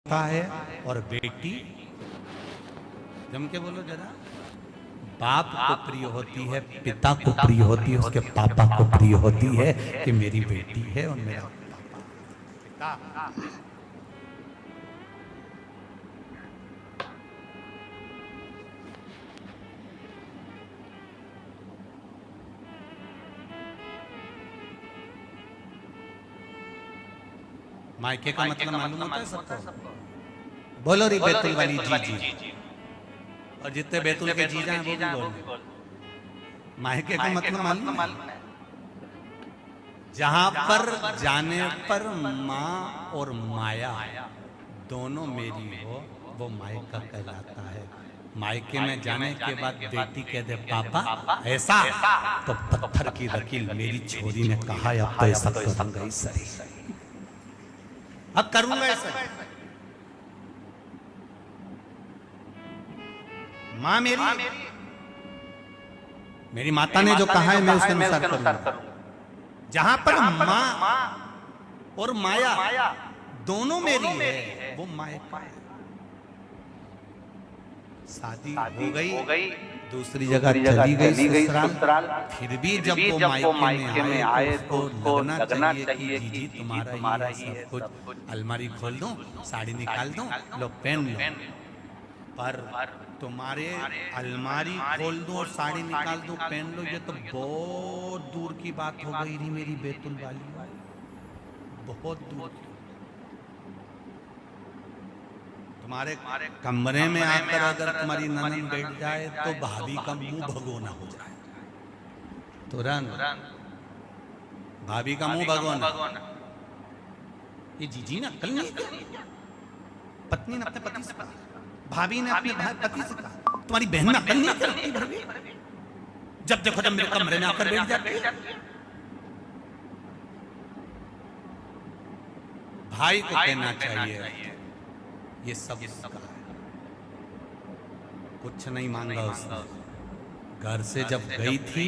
है और बेटी जम के बोलो जरा, बाप को प्रिय होती है, पिता को प्रिय होती है, उसके पापा को प्रिय होती है कि मेरी बेटी है और मेरा पापा। मायके का मतलब मालूम होता है सबको? बोलो री बैतुल वाली जी। और जितने बैतुल के जीजा हैं वो भी बोलो। मायके का मतलब मालूम है? जहां पर जाने पर माँ और माया दोनों मेरी हो वो मायका कहलाता है। मायके में जाने के बाद बेटी कह दे पापा ऐसा, तो पत्थर की लकीर मेरी छोरी ने कहा अब तो ऐसा करूंगा ही सही, अब करूंगा ऐसा। माँ मेरी माता ने जो कहा है मैं उसके अनुसार करूंगा। जहां पर माँ और माया दोनों मेरी है वो मायका है। शादी हो गई, दूसरी जगह चली गई ससुराल, फिर भी जब वो मायके में आए तो उसको लगना चाहिए कि जीजी तुम्हारा ही है सब कुछ। अलमारी खोल दूं, साड़ी निकाल दूं, लो पहन लो। पर तुम्हारे अलमारी खोल दो और साड़ी निकाल दो पहन लो, ये तो बहुत दूर की बात हो गई नहीं मेरी बैतुल वाली, बहुत दूर की। तुम्हारे कमरे में आकर अगर तुम्हारी ननद बैठ जाए तो भाभी का मुंह भगोना हो जाए, तुरंत भाभी का मुंह भगोना। ये जीजी ने अक्ल नहीं, पत्नी ने अपने पति से कहा, भाभी ने अपने पति से कहा, तुम्हारी बहन ने अक्ल नहीं करती, जब देखो जब मेरे कमरे में आकर बैठ जाती है। भाई को कहना चाहिए ये सब उसका है, कुछ नहीं मांगा उसने। घर से जब गई थी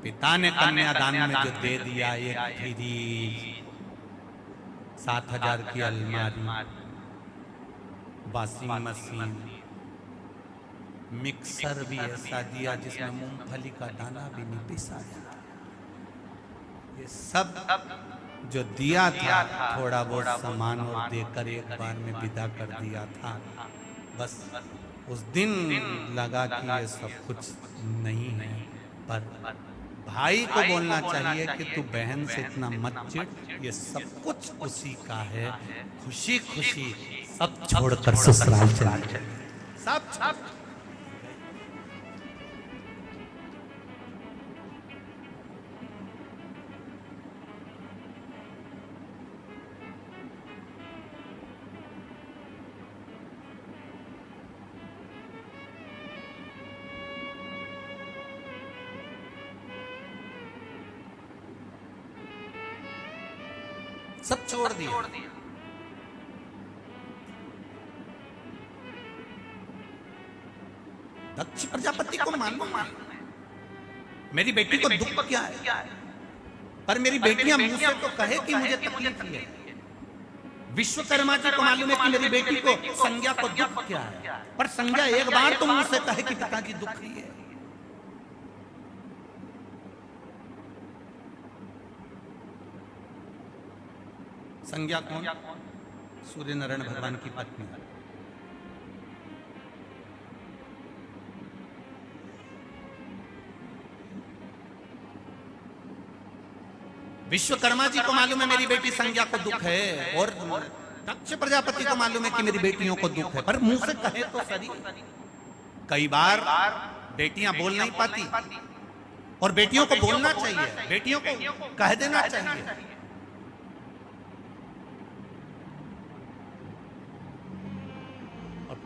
पिता ने कन्यादान में जो दे दिया, एक फ्रिज, 7,000 की अलमारी, वॉशिंग मशीन, मिक्सर भी ऐसा दिया जिसमें मूंगफली का दाना भी नहीं पिसा जाता। ये सब जो दिया था थोड़ा बहुत सामान और देकर एक बार में विदा कर दिया था। बस उस दिन लगा कि ये सब कुछ नहीं है। पर भाई को बोलना चाहिए कि तू बहन से इतना मत चिढ़, ये सब कुछ उसी का है, खुशी खुशी सब छोड़कर ससुराल चल सब। सब छोड़ दिया। दक्ष प्रजापति को मालूम है मेरी बेटी को दुख क्या है, पर मेरी बेटियां मुंह से तो कहे कि मुझे तकलीफ है। विश्वकर्मा जी को मालूम है कि मेरी बेटी को संज्ञा को दुख क्या है, पर संज्ञा एक बार तो मुंह से कहे कि पिताजी दुखी है। संज्ञा कौन? सूर्य नारायण भगवान की पत्नी। विश्वकर्मा जी को मालूम है मेरी बेटी संज्ञा को दुख है, और दक्ष प्रजापति को मालूम है कि मेरी बेटियों को दुख है, पर मुंह से कहे तो सही। कई बार बेटियां बोल नहीं पाती और बेटियों को बोलना चाहिए, बेटियों को कह देना चाहिए।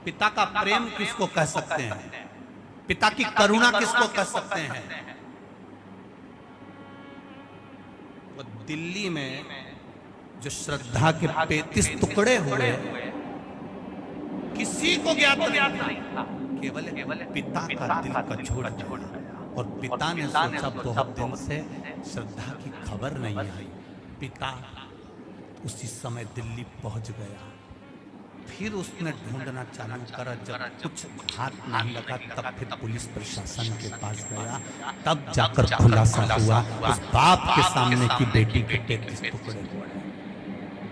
पिता का प्रेम किसको कह सकते हैं, पिता की करुणा किसको कह सकते हैं? वो दिल्ली में जो श्रद्धा के 35 टुकड़े हुए किसी को ज्ञात नहीं था, केवल पिता का दिल कचोट गया। और पिता ने सोचा बहुत दिन से श्रद्धा की खबर नहीं आई। पिता उसी समय दिल्ली पहुंच गया फिर उसने ढूंढना चालू करा। जब कुछ हाथ नहीं लगा तब फिर पुलिस प्रशासन के पास गया, तब जाकर खुलासा हुआ उस बाप के सामने की बेटी के 33 टुकड़े।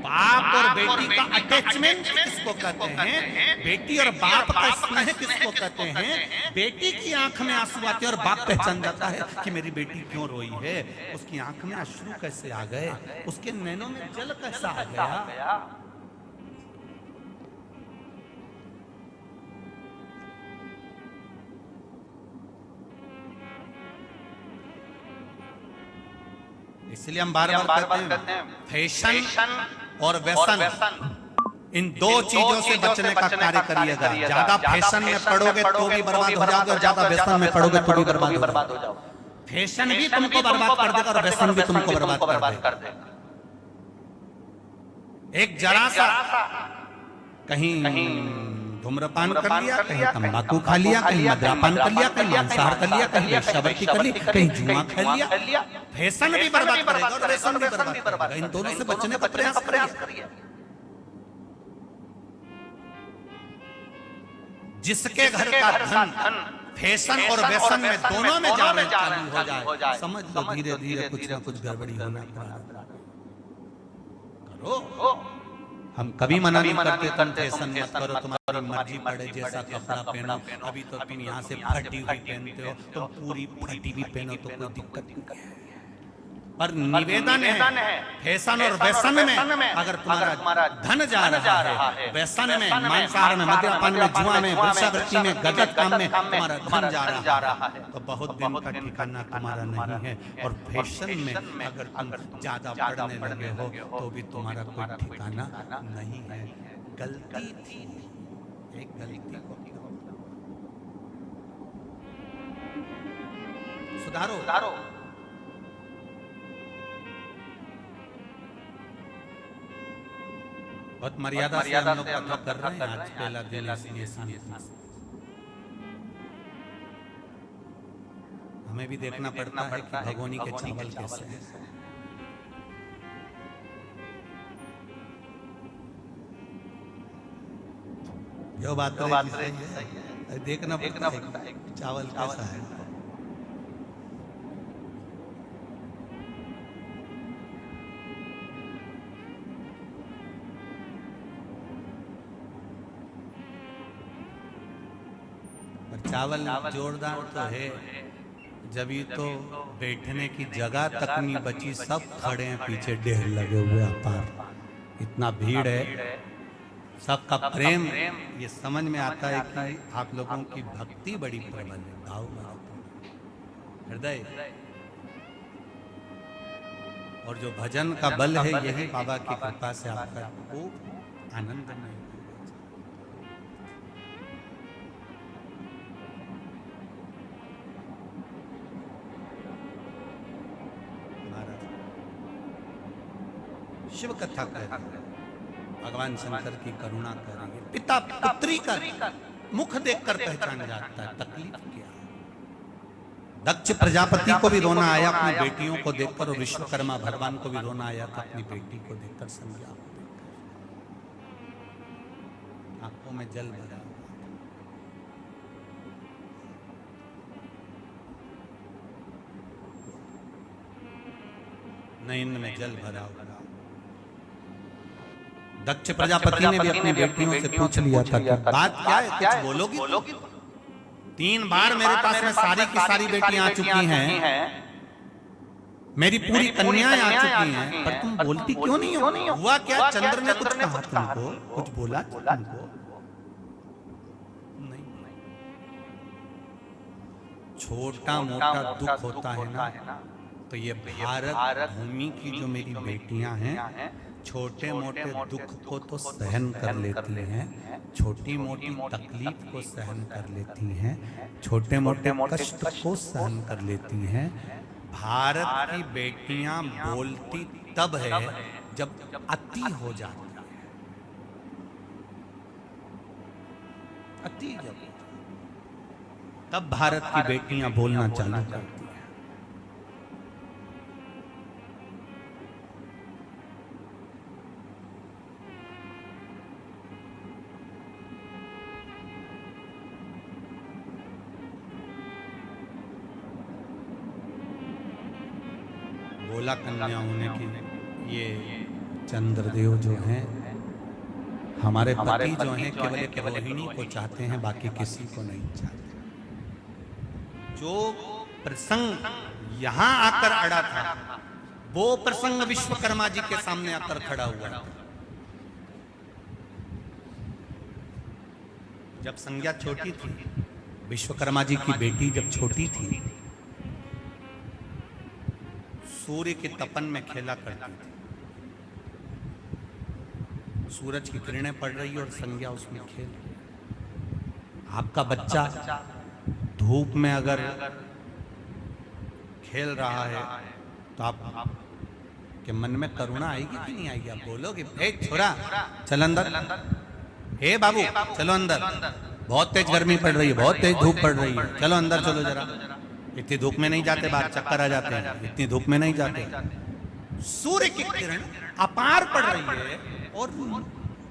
बाप और बेटी का अटैचमेंट किसको कहते हैं? बेटी और बाप का स्नेह किसको कहते हैं? बेटी की आंख में आंसू आते हैं और बाप पहचान जाता है कि मेरी बेटी क्यों रोई है। उसकी आंख में अश्रु कैसे आ गए, उसके नैनों में जल कैसा आ गया। इसलिए हम बार बार कहते हैं फैशन और व्यसन, इन दो चीजों से बचने का कार्य करिएगा। ज्यादा फैशन में पड़ोगे तो भी बर्बाद हो जाओगे, और ज्यादा व्यसन में पड़ोगे तो भी बर्बाद हो जाओगे। फैशन भी तुमको बर्बाद कर देगा और व्यसन भी तुमको बर्बाद कर देगा। एक जरा सा कहीं धूम्रपान कर लिया, कहीं तंबाकू खा लिया, कहीं मद्यपान कर लिया, कहीं मांसाहार कर लिया, कहीं वेश्यावृत्ति कर ली, कहीं जुआ खा लिया, फैशन भी बर्बाद करेगा और व्यसन भी बर्बाद करेगा। इन दोनों से बचने का प्रयास करिए। जिसके घर का धन फैशन और व्यसन में दोनों में जाना चालू हो जाए, समझ लो धीरे धीरे कुछ ना कुछ गड़बड़ी होना करो। हम कभी मना नहीं करते तुम फैशन मत करो, तुम्हारी मर्जी पड़े जैसा कपड़ा पहनो। अभी तो तुम यहाँ से फटी हुई पहनते हो, तुम पूरी फटी हुई पहनो तो कोई दिक्कत नहीं है। पर निवेदन है फैशन और व्यसन में अगर तुम्हारा धन जा रहा है, व्यसन में, मांसाहार में, मद्यपान में, जुआ में, वेश्यावृत्ति में, गलत काम में तुम्हारा धन जा रहा है तो बहुत दिन का ठिकाना तुम्हारा नहीं है। और फैशन में अगर तुम ज्यादा पढ़ने लगे हो तो भी तुम्हारा कोई ठिकाना नहीं है। गलती थी, एक गलती को सुधारो। बहुत मर्यादा से हम लोग कथा कर रहे हैं। आज पहला दिन इसलिए हमें भी देखना पड़ता है कि भगोनी के चावल कैसे हैं। जो बात सही है, देखना पड़ता है चावल कैसा है। चावल जोरदार तो है, जब ये तो बैठने की जगह तक नहीं बची, सब खड़े हैं पीछे, ढेर लगे हुए अपार, इतना भीड़ है, सबका प्रेम। ये समझ में आता है कि आप लोगों की भक्ति बड़ी प्रबल है, भाव हृदय, और जो भजन का बल है यही बाबा की कृपा से आपका खूब आनंद में। शिव कथा कर भगवान शंकर की करुणा करेंगे। पिता पुत्री का मुख देखकर पहचान जाता है तकलीफ क्या। दक्ष प्रजापति को भी रोना आया अपनी बेटियों को देखकर, और विश्वकर्मा भगवान को भी रोना आया था अपनी बेटी को देखकर, संज्ञा आंखों में जल भरा, नयन में जल भरा। दक्ष प्रजापति ने भी अपनी बेटियों से पूछ लिया था कि बात क्या है, कुछ बोलोगी? 3 बार मेरे पास में सारी की सारी बेटियां आ चुकी हैं, मेरी पूरी कन्याएं आ चुकी हैं, पर तुम बोलती क्यों नहीं हो? हुआ क्या? चंद्र ने कुछ कहा तुमको? कुछ बोला तुमको? नहीं। छोटा मोटा दुख होता है ना, तो ये भारत भूमि की जो मेरी बेटियां हैं, छोटे मोटे दुख को तो सहन कर लेती हैं, छोटी मोटी तकलीफ को सहन कर लेती हैं, छोटे मोटे कष्ट को सहन कर लेती हैं। भारत की बेटियां बोलती तब है जब अति हो जाती है, अति जब, तब भारत की बेटियां बोलना चालू करती हैं। बोला कन्याओं ने कि ये चंद्रदेव जो हैं हमारे पति जो हैं केवल एक रोहिणी को चाहते हैं, बाकी किसी को नहीं चाहते। जो प्रसंग यहां आकर अड़ा था वो प्रसंग विश्वकर्मा जी के सामने आकर खड़ा हुआ था। जब संज्ञा छोटी थी, विश्वकर्मा जी की बेटी जब छोटी थी, सूर्य के तपन में खेला करती थी। सूरज की किरणें पड़ रही और संज्ञा उसमें खेल रही। आपका बच्चा धूप में अगर खेल रहा है तो आप के मन में करुणा आएगी कि नहीं आएगी? आप बोलोगे ए छोरा चल अंदर, हे बाबू चलो अंदर, बहुत तेज गर्मी पड़ रही है, बहुत तेज धूप पड़ रही है, चलो अंदर चलो जरा। इतनी धूप में नहीं जाते, बाहर चक्कर आ जाते हैं, इतनी धूप में नहीं जाते। सूर्य की किरण अपार पड़ रही है और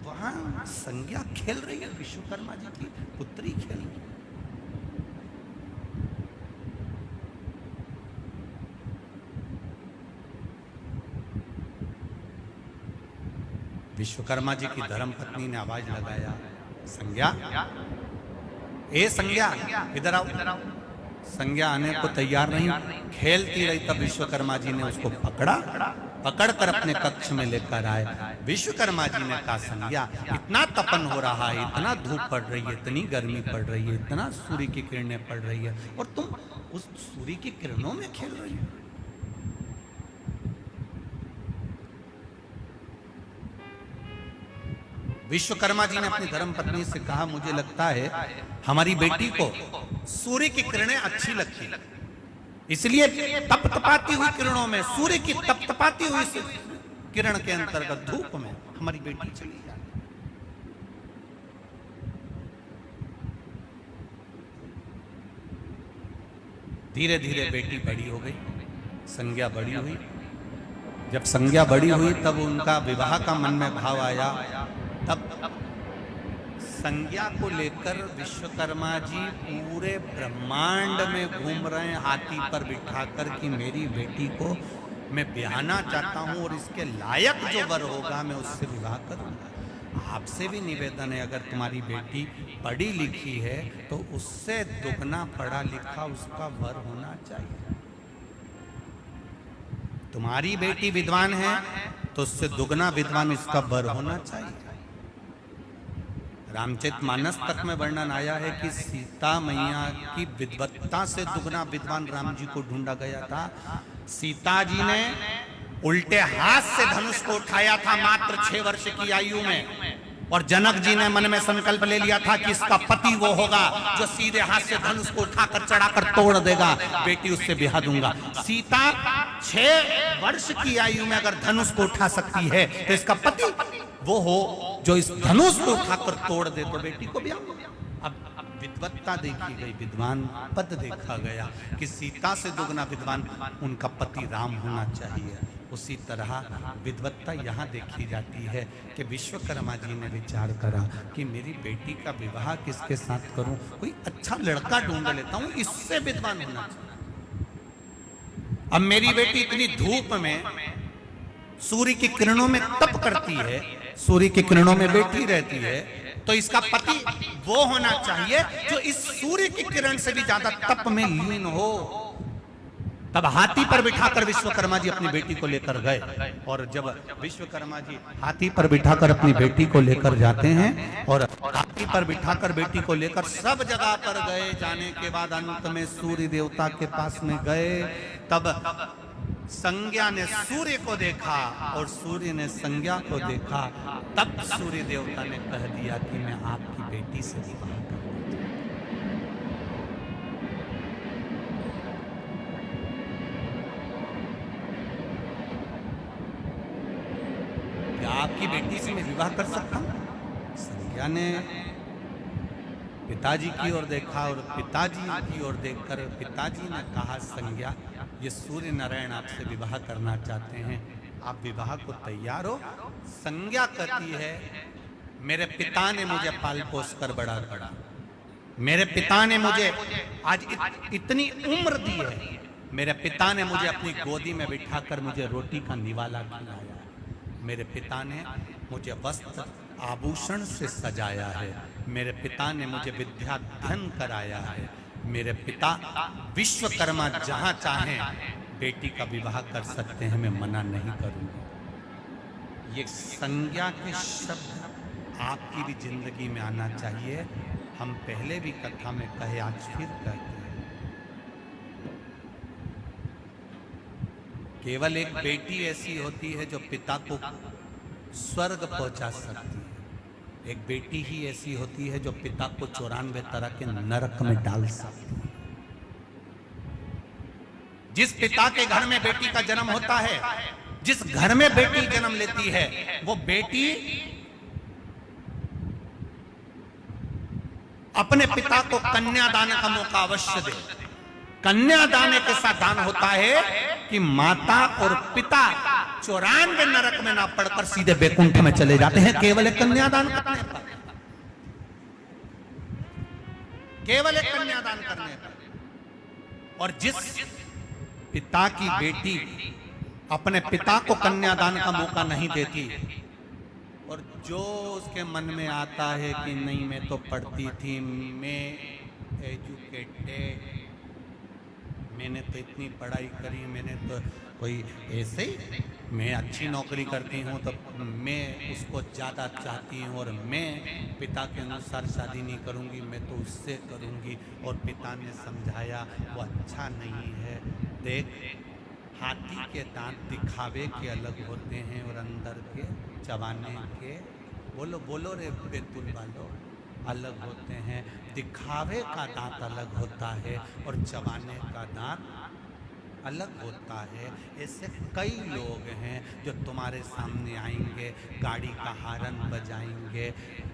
वहां संज्ञा खेल रही है, विश्वकर्मा जी की पुत्री खेल रही है। विश्वकर्मा जी की धर्मपत्नी ने आवाज लगाया, संज्ञा, ए संज्ञा इधर आओ। संज्ञा आने को तैयार नहीं, खेलती रही। तब विश्वकर्मा जी ने उसको पकड़कर अपने कक्ष में लेकर आए। विश्वकर्मा जी ने कहा, संज्ञा इतना तपन हो रहा है, इतना धूप पड़ रही है, इतनी गर्मी पड़ रही है, इतना सूर्य की किरणें पड़ रही है और तुम उस सूर्य की किरणों में खेल रही हो। विश्वकर्मा जी ने अपनी धर्मपत्नी से कहा, मुझे लगता है हमारी बेटी को सूर्य की किरणें अच्छी लगती, इसलिए तपतपाती हुई किरणों में, सूर्य की तपतपाती हुई किरण के अंतर्गत धूप में हमारी बेटी चली जाए। धीरे धीरे बेटी बड़ी हो गई, संज्ञा बड़ी हुई। जब संज्ञा बड़ी हुई तब उनका विवाह का मन में भाव आया। तब संज्ञा को लेकर विश्वकर्मा जी पूरे ब्रह्मांड में घूम रहे हैं हाथी पर बिठाकर कि मेरी बेटी को मैं ब्याहना चाहता हूं और इसके लायक जो वर होगा मैं उससे विवाह करूंगा। आपसे भी निवेदन है, अगर तुम्हारी बेटी पढ़ी लिखी है तो उससे दुगना पढ़ा लिखा उसका वर होना चाहिए। तुम्हारी बेटी विद्वान है तो उससे दुगना विद्वान उसका वर होना चाहिए। रामचरितमानस तक में वर्णन आया है कि सीता मैया की विद्वत्ता से दुगना विद्वान राम जी को ढूंढा गया था। सीता जी ने उल्टे हाथ से धनुष को उठाया था मात्र 6 वर्ष की आयु में, और जनक जी ने मन में संकल्प ले लिया था कि इसका पति वो होगा जो सीधे हाथ से धनुष को उठाकर चढ़ाकर तोड़ देगा, बेटी उससे ब्याह दूंगा। सीता 6 वर्ष की आयु में अगर धनुष को उठा सकती है तो इसका पति वो हो जो इस धनुष को उठाकर तोड़ दे तो बेटी को ब्याह। अब विद्वत्ता देखी गई, विद्वान पद देखा गया कि सीता से दुगना विद्वान उनका पति राम होना चाहिए। उसी तरह विद्वत्ता यहाँ देखी जाती है कि विश्वकर्मा जी ने विचार करा कि मेरी बेटी का विवाह किसके साथ करूं, कोई अच्छा लड़का ढूंढ लेता हूं, इससे विद्वान होना चाहिए। अब मेरी बेटी इतनी धूप में सूर्य की किरणों में तप करती है, सूर्य की किरणों में बैठी रहती है, तो इसका पति वो होना चाहिए जो इस सूर्य की किरण से भी ज्यादा तप में लीन हो। तब हाथी पर बिठाकर विश्वकर्मा जी अपनी बेटी को लेकर गए, और जब विश्वकर्मा जी हाथी पर बिठाकर अपनी बेटी को लेकर जाते हैं और हाथी पर बिठाकर बेटी को लेकर सब जगह पर गए, जाने के बाद अंत में सूर्य देवता के पास में गए। तब संज्ञा ने सूर्य को देखा और सूर्य ने संज्ञा को देखा। तब सूर्य देवता ने कह दिया कि मैं आपकी बेटी से विवाह करना क्या आपकी बेटी से मैं विवाह कर सकता हूं? संज्ञा ने पिताजी की ओर देखा और पिताजी की ओर देखकर पिताजी ने कहा, संज्ञा ये सूर्य नारायण आपसे विवाह करना चाहते हैं, आप विवाह को तैयार हो? संज्ञा कहती है, मेरे पिता ने मुझे पाल पोस कर बड़ा करा, मेरे पिता ने मुझे आज इतनी उम्र दी है, मेरे पिता ने मुझे अपनी गोदी में बिठाकर मुझे रोटी का निवाला खिलाया। मेरे पिता ने मुझे वस्त्र आभूषण से सजाया है। मेरे पिता ने मुझे विद्याध्ययन कराया है। मेरे पिता विश्वकर्मा जहां चाहे बेटी का विवाह कर सकते हैं, मैं मना नहीं करूंगा। ये संज्ञा के शब्द आपकी भी जिंदगी में आना चाहिए। हम पहले भी कथा में कहे, आज फिर कहते हैं। केवल एक बेटी ऐसी होती है जो पिता को स्वर्ग पहुंचा सकती है। एक बेटी ही ऐसी होती है जो पिता को 94 तरह के नरक में डाल सकती है। जिस पिता के घर में बेटी का जन्म होता है, जिस घर में बेटी जन्म लेती है, वो बेटी अपने पिता को कन्यादान का मौका अवश्य दे। कन्यादान एक ऐसा दान होता है कि माता और पिता 94 नरक में ना पड़कर सीधे बैकुंठ में चले जाते हैं, केवल एक कन्यादान करने पर। केवल एक कन्यादान करने पर। और जिस पिता की बेटी अपने पिता को कन्यादान का मौका नहीं देती, और जो उसके मन में आता है कि नहीं मैं तो पढ़ती थी, मैं एजुकेटेड, मैंने तो इतनी पढ़ाई करी, मैंने तो कोई ऐसे ही, मैं अच्छी नौकरी करती हूँ तो मैं उसको ज़्यादा चाहती हूँ और मैं पिता के अनुसार शादी नहीं करूँगी, मैं तो उससे करूँगी। और पिता ने समझाया वो अच्छा नहीं है। देख, हाथी के दांत दिखावे के अलग होते हैं और अंदर के चबाने के, बोलो बोलो रे बेतुल वालों, अलग होते हैं। दिखावे का दांत अलग होता है और चबाने का दांत अलग होता है। ऐसे कई लोग हैं जो तुम्हारे सामने आएंगे, गाड़ी का हारन बजाएंगे,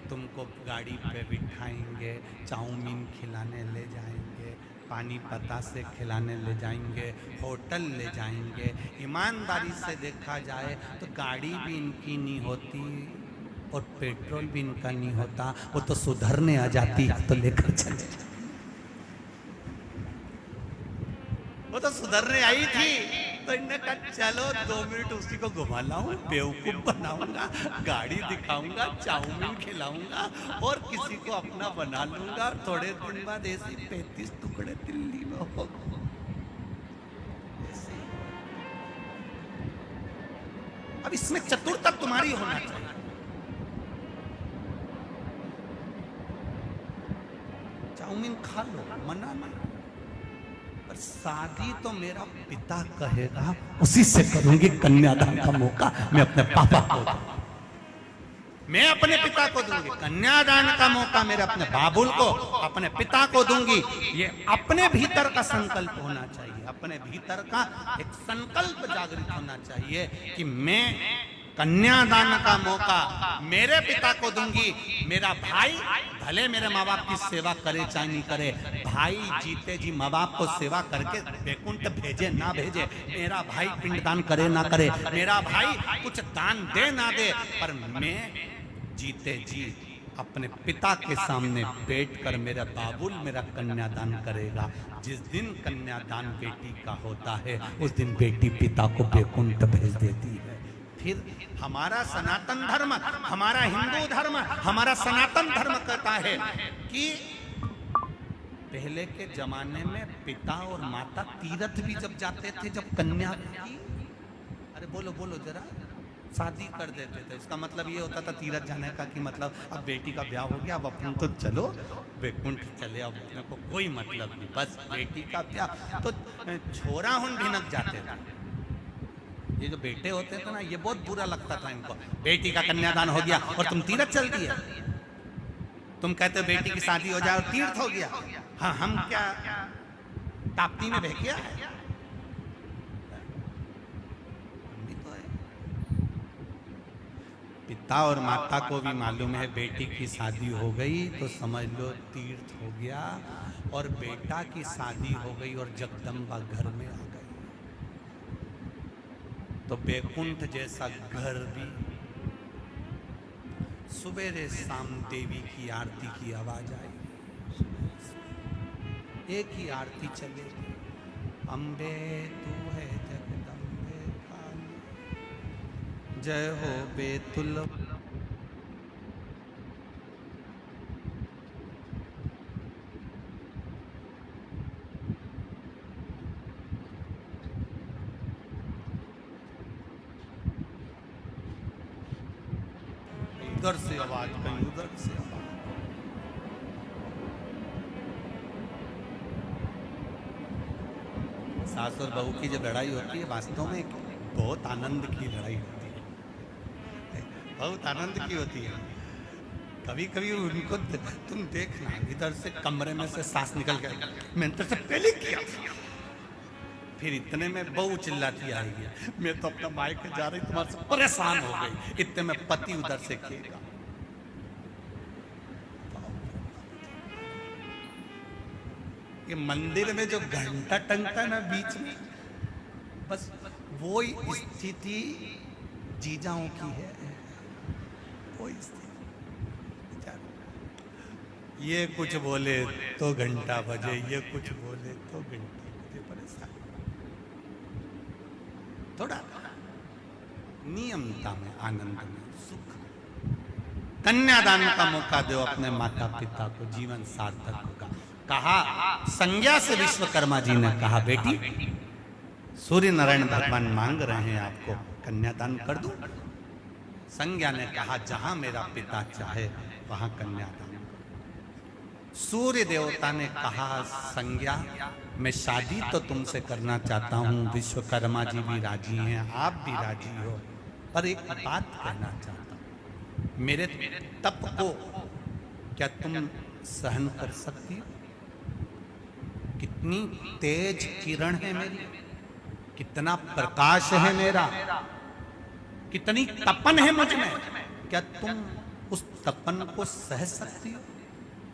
तुमको गाड़ी पे बिठाएंगे, चाउमीन खिलाने ले जाएंगे, पानी पता से खिलाने ले जाएंगे, होटल ले जाएंगे। ईमानदारी से देखा जाए तो गाड़ी भी इनकी नहीं होती और पेट्रोल भी इनका नहीं होता। वो तो सुधरने आ जाती तो लेकर चले, वो तो सुधरने आई थी तो इन्हें कहा चलो 2 मिनट उसी को घुमा लाऊं, बेवकूफ बनाऊंगा, गाड़ी दिखाऊंगा, चाउमीन खिलाऊंगा और किसी को अपना बना लूंगा। थोड़े दिन बाद ऐसे 35 टुकड़े दिल्ली में हो। अब इसमें चतुरता तुम्हारी होना चाहिए। चाउमीन खा लो, मना नहीं, पर शादी तो मेरा पिता कहेगा उसी से करूंगी। कन्यादान का मौका मैं अपने पापा को दूंगी, मैं अपने पिता को दूंगी। कन्यादान का मौका मेरे अपने बाबुल को, अपने पिता को दूंगी। ये अपने भीतर का संकल्प होना चाहिए, अपने भीतर का एक संकल्प जागृत होना चाहिए कि मैं कन्यादान का मौका मेरे पिता को दूंगी। मेरा भाई भले मेरे माँ बाप की सेवा करे चाहे नहीं करे, भाई जीते जी माँ बाप को सेवा करके बैकुंठ भेजे ना भेजे, मेरा भाई पिंडदान करे ना करे, मेरा भाई कुछ दान दे ना दे, पर मैं जीते जी अपने पिता के सामने बैठकर मेरा बाबुल मेरा कन्यादान करेगा। जिस दिन कन्यादान बेटी का होता है उस दिन बेटी पिता को बैकुंठ भेज देती है। फिर हमारा सनातन धर्म, हमारा हिंदू धर्म, हमारा सनातन धर्म कहता है कि पहले के जमाने में पिता और माता तीर्थ भी जब जाते थे, जब कन्या की, अरे बोलो बोलो जरा, शादी कर देते थे। इसका मतलब ये होता था तीर्थ जाने का कि मतलब अब बेटी का ब्याह हो गया, अब अपन तो चलो बैकुंठ चले, अब अपने को कोई मतलब नहीं, बस बेटी का ब्याह। तो छोरा हुन भिनक जाते थे। ये जो बेटे होते थे ना, ये बहुत बुरा लगता था इनको, बेटी का कन्यादान हो गया और तुम तीर्थ चल दिए। तुम कहते हो बेटी की शादी हो जाए और तीर्थ हो गया। हाँ, हम क्या ताप्ती में बह गया है? तो है। पिता और माता को भी मालूम है बेटी की शादी हो गई तो समझ लो तीर्थ हो गया, और बेटा की शादी हो गई और जगदम्बा घर में आ गई तो बैकुंठ जैसा घर भी सुबेरे शाम देवी की आरती की आवाज आएगी। एक ही आरती चलेगी, अम्बे तू है जगदम्बे काली, जय हो बेतुल। उधर से आवाज, कहीं उधर से आवाज। सास और बहू की जब लड़ाई होती है वास्तव में बहुत आनंद की लड़ाई होती है, बहुत आनंद की होती है। कभी कभी उनको तुम देखना, इधर से कमरे में से सांस निकल गई, मैंने तो पहले किया था, फिर इतने में बहू चिल्लाती आएगी, मैं तो अपना मायके जा रही तुम्हारे से परेशान हो गई, इतने में पति उधर से खेगा। ये मंदिर में जो घंटा टंगता है ना बीच में, बस वो स्थिति जीजाओं की है, वो स्थिति। ये कुछ बोले तो घंटा बजे, ये कुछ बोले तो घंटा बजे, परेशान। थोड़ा नियमता में, आनंद में, सुख। कन्यादान का मौका दो अपने माता पिता को, जीवन सार्थक होगा। कहा संज्ञा से विश्वकर्मा जी ने कहा, बेटी सूर्य नारायण भगवान मांग रहे हैं आपको, कन्यादान कर दूं? संज्ञा ने कहा जहां मेरा पिता चाहे वहां कन्यादान। सूर्य देवता ने कहा संज्ञा मैं शादी तो तुमसे करना चाहता हूं, विश्वकर्मा जी भी राजी हैं, आप भी राजी हो, पर एक बात कहना चाहता हूं, मेरे तप को क्या तुम सहन कर सकती हो? कितनी तेज किरण है मेरी, कितना प्रकाश है मेरा, कितनी तपन है मुझ में, क्या तुम उस तपन को सह सकती हो?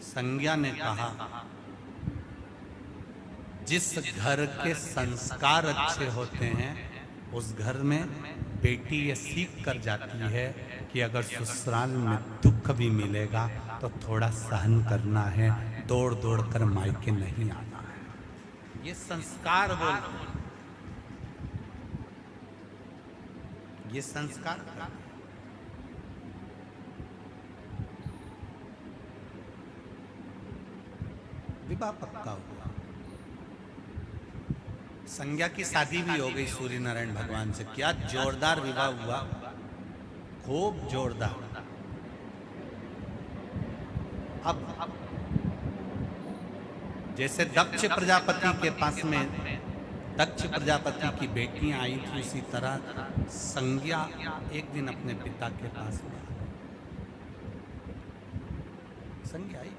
संज्ञा ने कहा जिस घर के संस्कार अच्छे होते हैं उस घर में बेटी ये सीख कर जाती है कि अगर ससुराल में दुख भी मिलेगा तो थोड़ा सहन करना है, दौड़ दौड़ कर मायके नहीं आना है। ये संस्कार बोलते हैं, ये संस्कार। विवाह पक्का हुआ, संज्ञा की शादी भी हो गई सूर्य नारायण भगवान से। क्या जोरदार विवाह हुआ, खूब जोरदार। अब जैसे दक्ष प्रजापति के पास में दक्ष प्रजापति की बेटियां आई थी, उसी तरह संज्ञा एक दिन अपने पिता के पास में आ गई। संज्ञा आई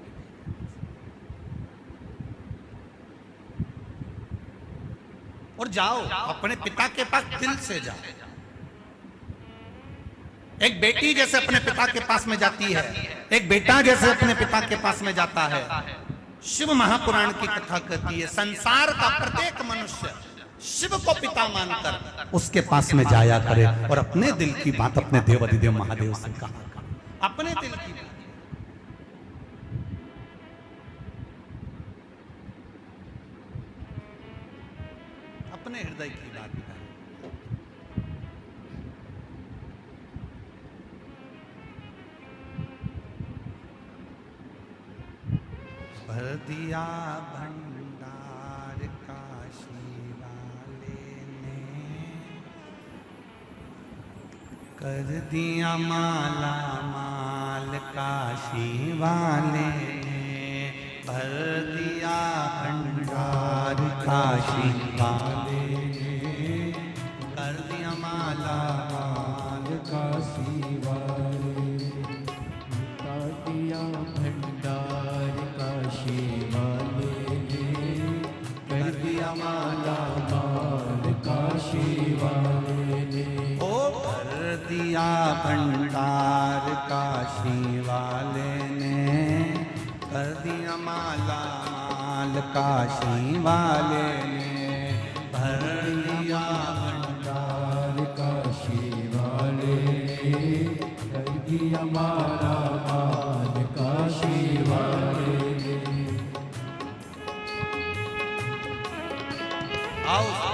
और जाओ अपने पिता के पास, दिल से जाओ। एक बेटी जैसे अपने पिता के पास में जाती है, एक बेटा जैसे अपने पिता के पास में जाता है। शिव महापुराण की कथा कहती है संसार का प्रत्येक मनुष्य शिव को पिता मानकर उसके पास में जाया करे और अपने दिल की बात अपने देव अधिदेव महादेव से कहा, अपने दिल की बात, अपने हृदय की बात करें। भर दिया भंडार काशी वाले ने, कर दिया माला माल काशी वाले ने, भर दिया भंडार काशी वाले ने, कर दिया माला माल काशी वाले, कर दिया भंडार काशी वाले ने, कर दिया माला माल काशी वाले ने, ओ कर दिया भंडार काशी वाले ने, कर दिया माला माल काशी वाले ने, भर दिया भंडार काशी वाले ने, कर दिया माला माल काशी वाले ने। भाव से।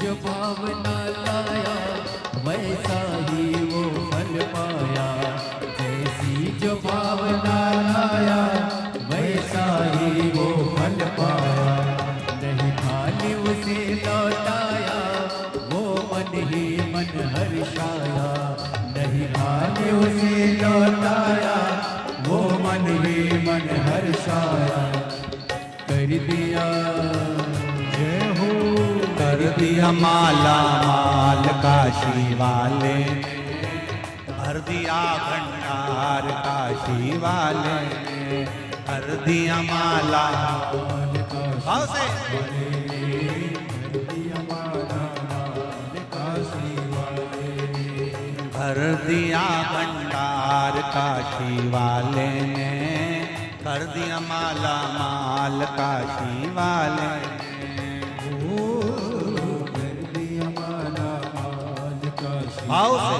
जो भावना लाया वैसा ही वो फल पाया। जैसी जो भावना लाया वैसा ही वो फल पाया। नहीं खाली उसे लौटाया वो मन ही मन हर्षाया। नहीं खाली उसे लौटाया वो मन ही मन हर्षाया। कर दिया कर दिया माला माल काशी वाले, भर दिया भंडार काशी वाले, भर दिया माला भाव से। भर दिया भंडार काशी वाले ने, कर दिया माला माल काशी वाले ने। भाव से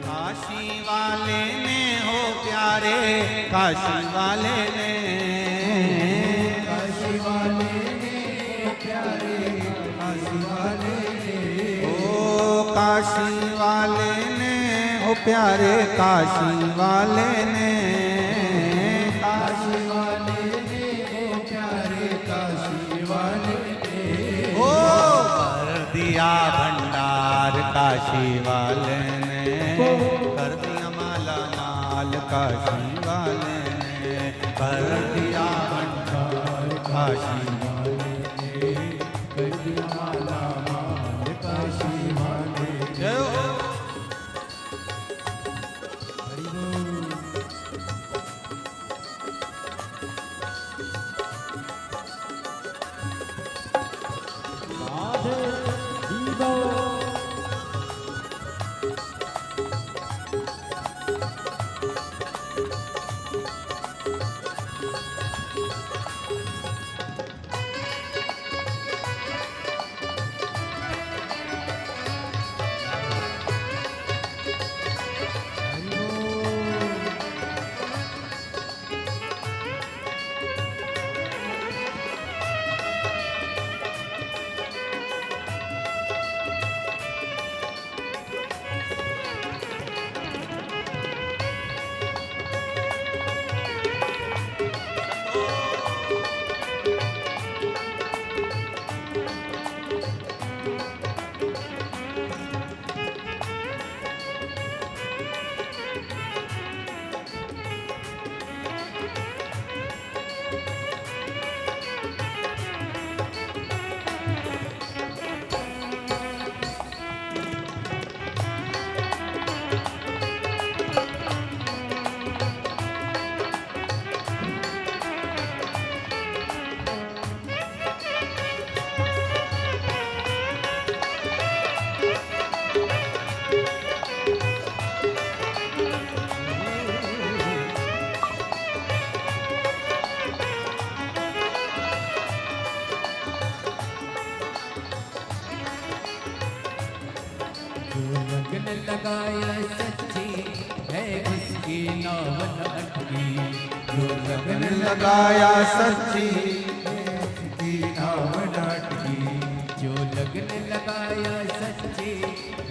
काशी वाले ने हो प्यारे, काशी वाले ने, काशी वाले ने प्यारे, काशी वाले ने, ओ काशी वाले ने हो प्यारे, काशी वाले ने, काशी वाले ने हो प्यारे, काशी वाले ने, ओ कर दिया भंडार काशी वाले ने, कर दिया माला माल काशी वाले ने, कर दिया भंडार काशी वाले ने, कर दिया माला माल काशी वाले ने। जय हो। जो लगन लगाया सच्ची है उसकी नाव न अटकी। जो लगन लगाया सच्ची है उसकी नाव न अटकी। जो लगन लगाया सच्ची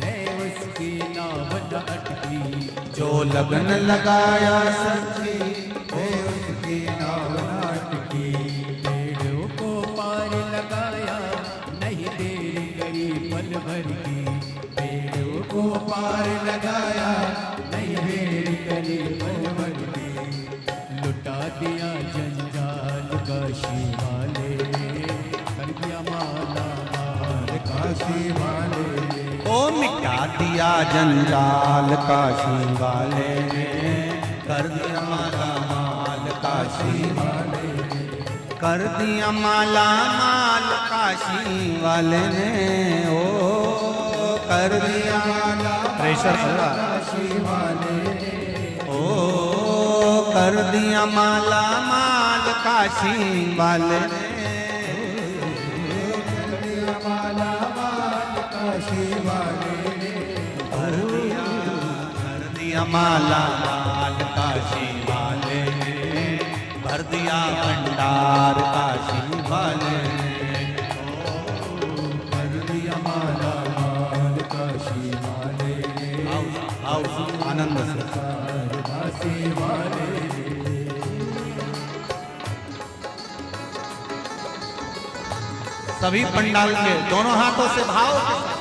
है उसकी नाव न अटकी। जो लगन लगाया सच्ची है उसकी नाव न अटकी। पेड़ों को पार लगाया नहीं देर करी पल भर की। पेड़ों को पार लगाया नहीं देर करी पल भर की। लुटा दिया जंजाल काशी वाले कर दिया माला माल काशी वाले। ओ मिटा दिया जंजाल काशी वाले ने कर दिया माला माल काशी वाले कर दिया माला माल काशी वाले ने ओ कर दिया माला प्रेशर काशी वाले ओ कर दिया माला माल काशी वाले ने माला माल काशी वाले कर दिया माला माल काशी वाले ने भर दिया भंडार काशी वाले ने कर दिया माला माल काशी वाले आओ आनंद से काशी वाले। सभी पंडाल के दोनों हाथों से भाव के साथ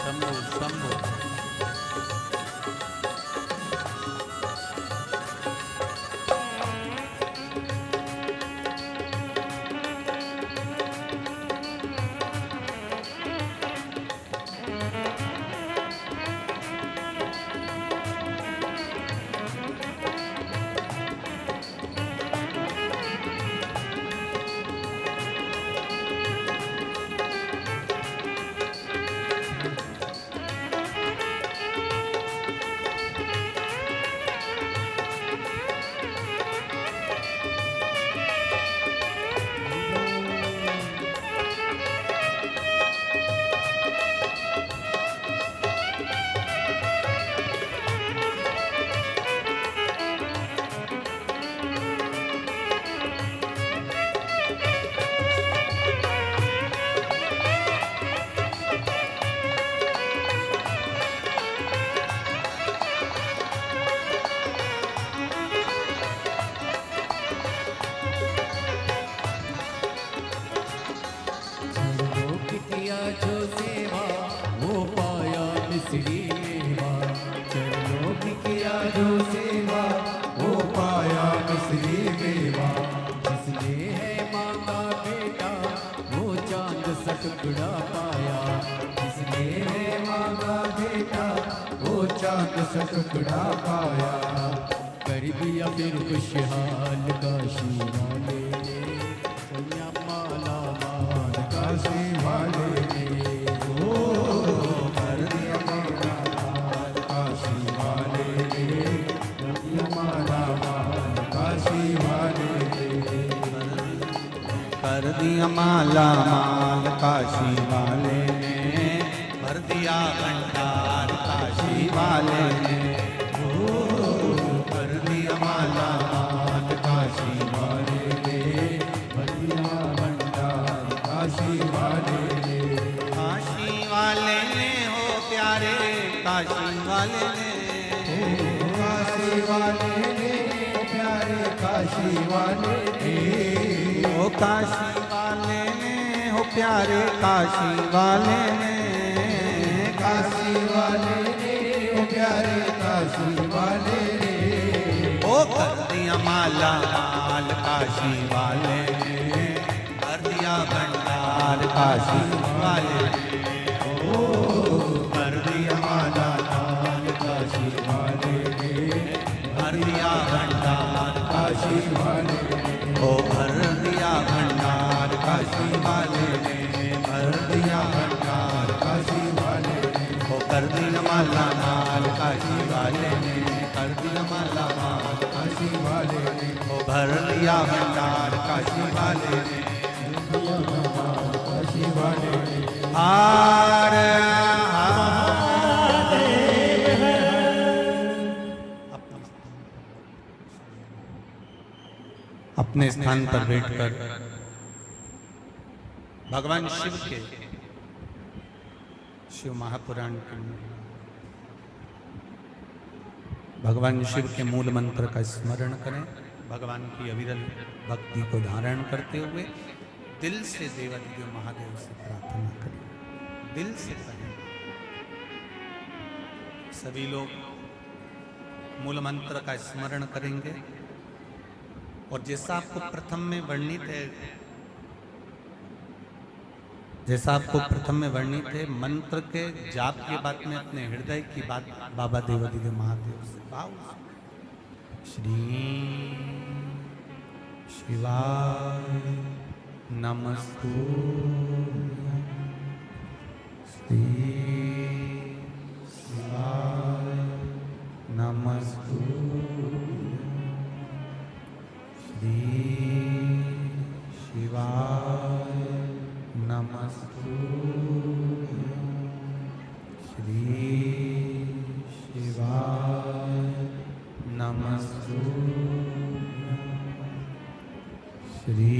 शंभु शंभु जो सेवा वो पाया मिश्री मेवा। चरणों की किया जो सेवा वो पाया मिश्री मेवा। जिसने है मांगा बेटा वो चांद सा टुकड़ा पाया। जिसने है मांगा बेटा वो चांद सा टुकड़ा पाया। कर दिया फिर खुशहाल काशी वाले ने कन्या माला माल काशी वाले ने। ओ कर दिया माला माल काशी वाले ने कन्या माला माल काशी वाले ने। कर दिया माला माल काशी वाले ने भर दिया भंडार काशी वाले ने कर दिया माला माल काशी वाले ने भर दिया भंडार काशी वाले ने। काशी वाले ने हो प्यारे काशी वाले ने काशी वाले ने प्यारे काशी वाले ने। ओ काशी वाले ने हो प्यारे काशी वाले ने काशी वाले ने प्यारे काशी वाले ने। ओ कर दिया माला माल काशी वाले ने कर दिया भंडार काशी वाले ने ओ कर दिया माला माल काशी वाले ने भर दिया भंडार काशी वाले ने। ओ भर दिया भंडार काशी वाले ने भर दिया भंडार, काशी वाले ने वो कर दिया माला माल, काशी वाले ने कर दिया माला माल, काशी वाले ने वो भर दिया भंडार, काशी वाले ने दिया भंडार, काशी वाले ने हार अपने स्थान पर बैठकर भगवान शिव के शिव महापुराण के भगवान शिव के मूल मंत्र का स्मरण करें। भगवान की अविरल भक्ति को धारण करते हुए दिल से देवादिदेव महादेव से प्रार्थना करें, दिल से करें। सभी लोग मूल मंत्र का स्मरण करेंगे और जैसा आपको प्रथम में वर्णित है, जैसा आपको प्रथम में वर्णित है, मंत्र के जाप के बाद में अपने हृदय की बात बाबा देवादिदेव महादेव से भाव श्री शिवाय नमस्तु, श्री शिवाय नमस्तु, श्री शिवाय नमस्तु, श्री शिवाय नमस्तु, श्री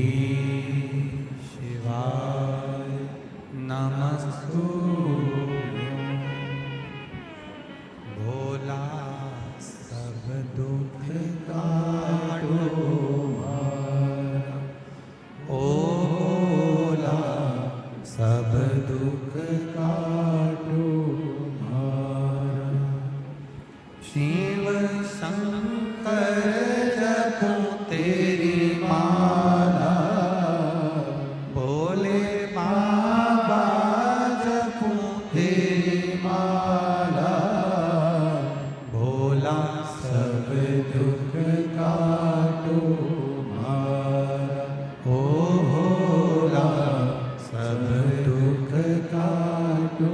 शिवाय नमस्तु। भोला सब दुख काटो ओ भोला सब दुख काटो शिव शंकर जपो तेरी माला, भोले बाबा जपो तेरी माला, भोला सब दुख काटो ओ भोला सब दुख काटो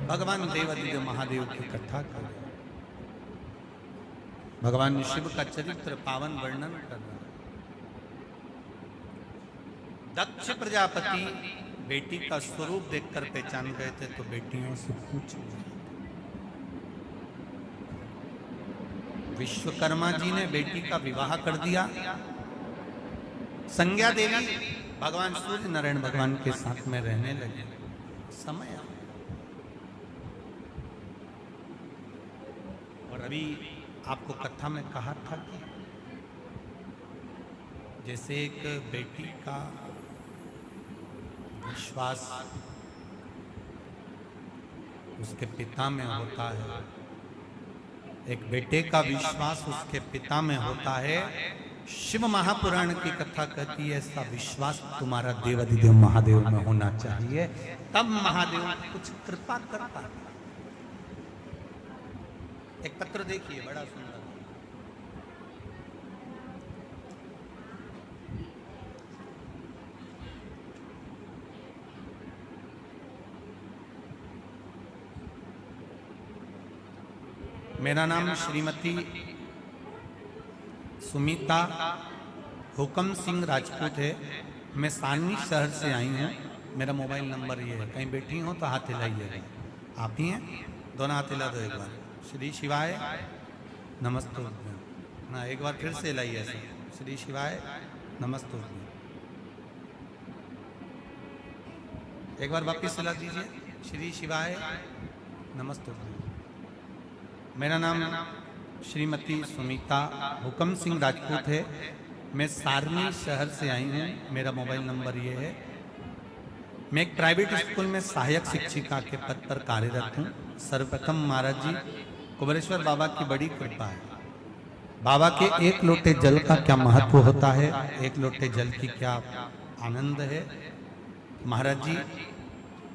भगवान देवादिदेव महादेव की कथा कर, भगवान शिव का चरित्र पावन वर्णन कर रहा। दक्ष प्रजापति बेटी का स्वरूप देखकर पहचान गए थे तो बेटियों से पूछ लिया। विश्वकर्मा जी ने बेटी का विवाह कर दिया। संज्ञा देवी भगवान सूर्य नारायण भगवान के साथ में रहने लगे। समय आया और अभी आपको कथा में कहा था कि जैसे एक बेटी का विश्वास उसके पिता में होता है, एक बेटे का विश्वास उसके पिता में होता है, शिव महापुराण की कथा कहती है ऐसा विश्वास तुम्हारा देवादिदेव महादेव में होना चाहिए, तब महादेव कुछ कृपा करता है। एक पत्र देखिए बड़ा सुंदर, मेरा नाम श्रीमती सुमिता हुकम सिंह राजपूत है। मैं सानवी शहर से आई हूँ। मेरा मोबाइल नंबर ये है, कहीं बैठी हो तो हाथ हिलाइएगा। आप ही हैं? दोनों हाथ हिला दो एक बार। श्री शिवाय नमस्तु। ना एक बार फिर से हिलाइए ऐसे, श्री शिवाय नमस्तु। एक बार वापिस हिला दीजिए, श्री शिवाय नमस्तु। मेरा नाम श्रीमती सुमिता हुकम सिंह राजपूत है। मैं सारनी शहर से आई हूँ। मेरा मोबाइल नंबर ये है। मैं एक प्राइवेट स्कूल में सहायक शिक्षिका के पद पर कार्यरत हूँ। सर्वप्रथम महाराज जी कुबेरेश्वर बाबा की बड़ी कृपा है। बाबा के एक लोटे जल का क्या महत्व होता है, एक लोटे जल की क्या आनंद है। महाराज जी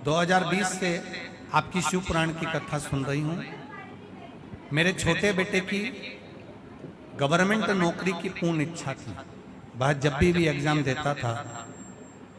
2020 से आपकी शिव पुराण की कथा सुन रही हूँ। मेरे छोटे बेटे की गवर्नमेंट नौकरी की पूर्ण इच्छा थी। बाद जब भी एग्जाम देता था